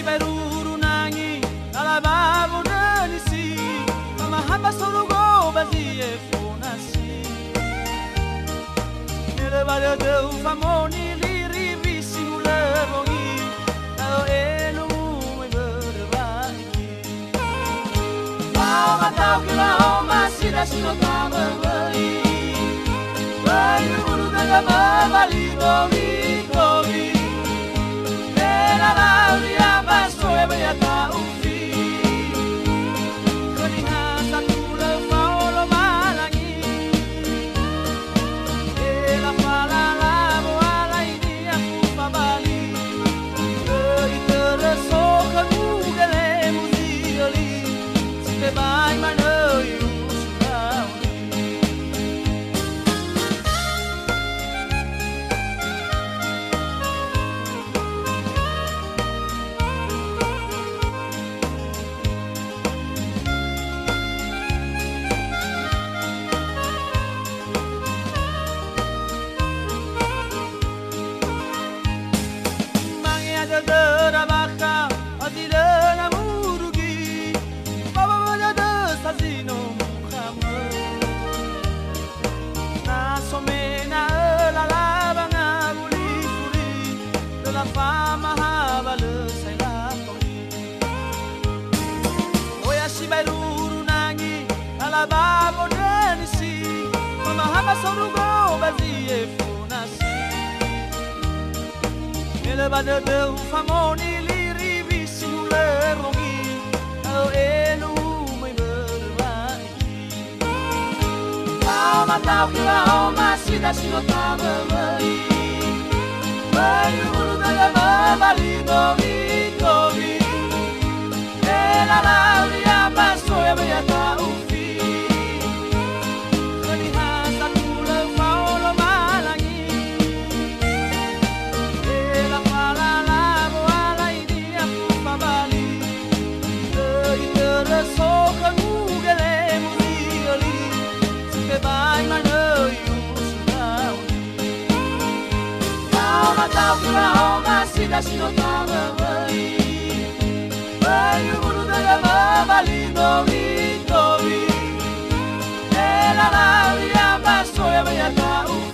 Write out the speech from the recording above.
beruru nangi Nalababu nanisi Mama hamba sorugo bazie fonasi Nere bale de ufamoni liri visi ulevongi Nao elu me berbagi Mau matau kila oma sida sino tama wei Wei ulu daga mabali govi govi Nera lauria baso ebe ya ta ufi Keniha satu lefau lo malangi Ela fala labo ala ini aku pabali Itere soka mugele muzioli Site bai mana yu sudauni Bada de ufamoni liri visi ulerongi Nao elu mai berbagi Kau matau kila oma sida sino tama wei Wei ulu daga mabali govi govi Ela lauria baso ebe ya ta ufi Keniha satu lefau lo malangi Soka mugele muzioli Sike bai mana yu sudauni Kau matau kila oma sida sino tama wei Wei ulu daga mabali govi govi Ela lauria baso ebe ya ta ufi